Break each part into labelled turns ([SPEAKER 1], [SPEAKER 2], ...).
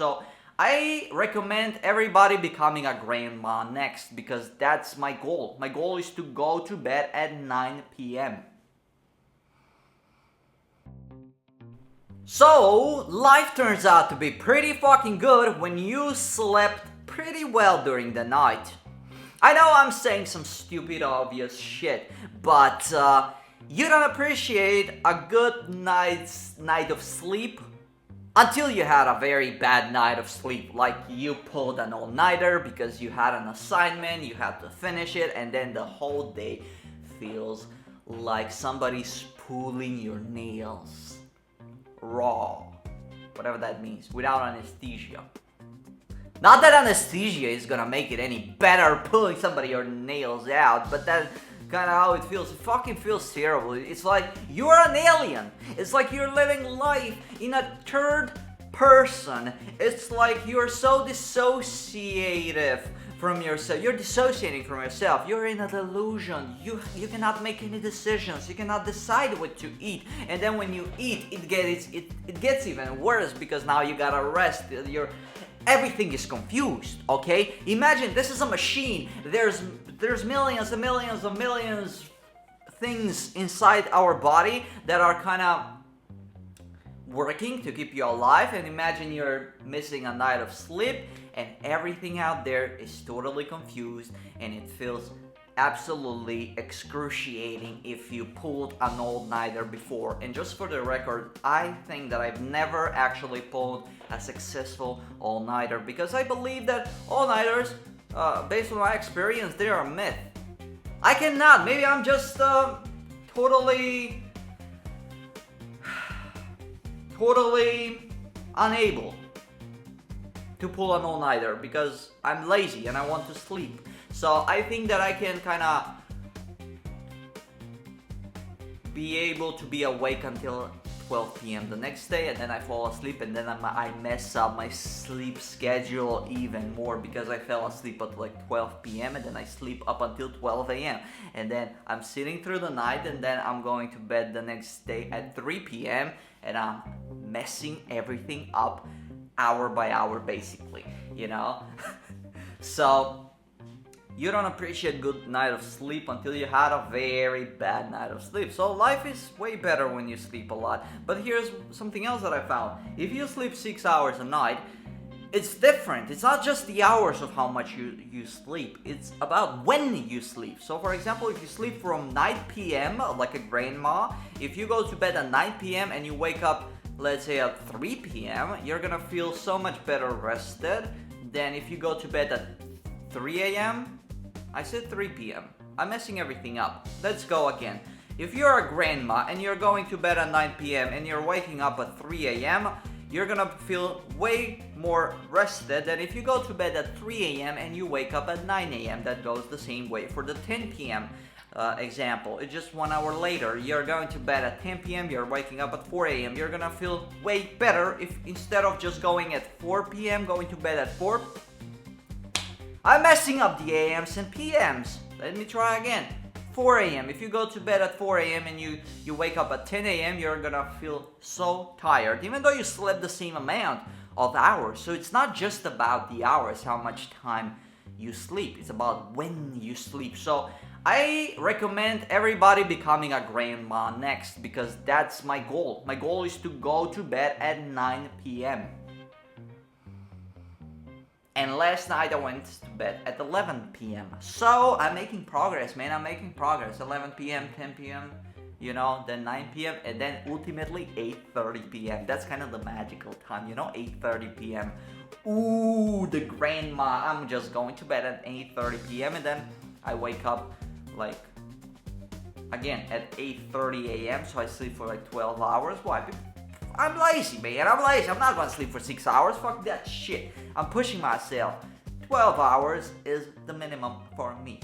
[SPEAKER 1] So I recommend everybody becoming a grandma next because that's my goal. My goal is to go to bed at 9 p.m. So life turns out to be pretty fucking good when you slept pretty well during the night. I know I'm saying some stupid obvious shit, but you don't appreciate a good night of sleep until you had a very bad night of sleep, like you pulled an all-nighter because you had an assignment, you had to finish it, and then the whole day feels like somebody's pulling your nails raw, whatever that means, without anesthesia. Not that anesthesia is gonna make it any better pulling somebody your nails out, but that's kind of how it feels. It fucking feels terrible. It's like you're an alien. It's like you're living life in a third person. It's like you're so dissociative from yourself. You're dissociating from yourself. You're in a delusion. You cannot make any decisions. You cannot decide what to eat. And then when you eat, it gets even worse because now you gotta rest. Everything is confused, okay? Imagine this is a machine. There's millions and millions and millions things inside our body that are kind of working to keep you alive, and imagine you're missing a night of sleep and everything out there is totally confused and it feels absolutely excruciating if you pulled an all-nighter before. And just for the record, I think that I've never actually pulled a successful all-nighter because I believe that all-nighters, based on my experience, they are a myth. I cannot. Maybe I'm just totally unable to pull an all-nighter because I'm lazy and I want to sleep. So I think that I can kind of be able to be awake until 12 p.m. the next day, and then I fall asleep, and then I mess up my sleep schedule even more because I fell asleep at like 12 p.m. and then I sleep up until 12 a.m. and then I'm sitting through the night, and then I'm going to bed the next day at 3 p.m. and I'm messing everything up hour by hour basically, you know? So you don't appreciate good night of sleep until you had a very bad night of sleep. So life is way better when you sleep a lot. But here's something else that I found. If you sleep 6 hours a night, it's different. It's not just the hours of how much you sleep. It's about when you sleep. So for example, if you sleep from 9 p.m. like a grandma, if you go to bed at 9 p.m. and you wake up, let's say at 3 p.m., you're gonna feel so much better rested than if you go to bed at 3 a.m. I said 3 p.m. I'm messing everything up. Let's go again. If you're a grandma and you're going to bed at 9 p.m. and you're waking up at 3 a.m., you're gonna feel way more rested than if you go to bed at 3 a.m. and you wake up at 9 a.m. That goes the same way. For the 10 p.m. Example, it's just 1 hour later. You're going to bed at 10 p.m., you're waking up at 4 a.m. You're gonna feel way better if instead of just going at 4 p.m., going to bed at 4. I'm messing up the AMs and PMs. Let me try again. 4 a.m. If you go to bed at 4 a.m. and you wake up at 10 a.m., you're gonna feel so tired, even though you slept the same amount of hours. So it's not just about the hours, how much time you sleep. It's about when you sleep. So I recommend everybody becoming a grandma next because that's my goal. My goal is to go to bed at 9 p.m. And last night I went to bed at 11 p.m. So I'm making progress, man. I'm making progress. 11 p.m., 10 p.m., you know, then 9 p.m. and then ultimately 8:30 p.m. That's kind of the magical time, you know, 8:30 p.m. Ooh, the grandma. I'm just going to bed at 8:30 p.m. and then I wake up like again at 8:30 a.m. So I sleep for like 12 hours. Why? I'm lazy, man. I'm lazy. I'm not gonna sleep for 6 hours. Fuck that shit. I'm pushing myself. 12 hours is the minimum for me.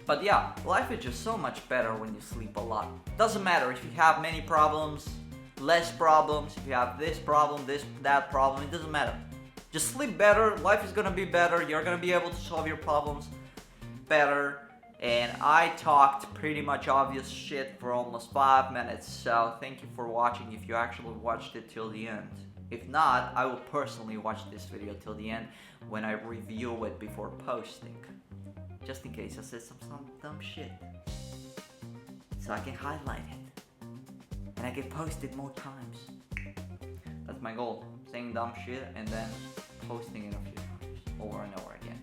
[SPEAKER 1] But yeah, life is just so much better when you sleep a lot. Doesn't matter if you have many problems, less problems, if you have this problem, that problem, it doesn't matter. Just sleep better, life is gonna be better, you're gonna be able to solve your problems better. And I talked pretty much obvious shit for almost 5 minutes, so thank you for watching if you actually watched it till the end. If not, I will personally watch this video till the end when I review it before posting. Just in case I said some dumb shit. So I can highlight it. And I can post it more times. That's my goal. Saying dumb shit and then posting it a few times. Over and over again.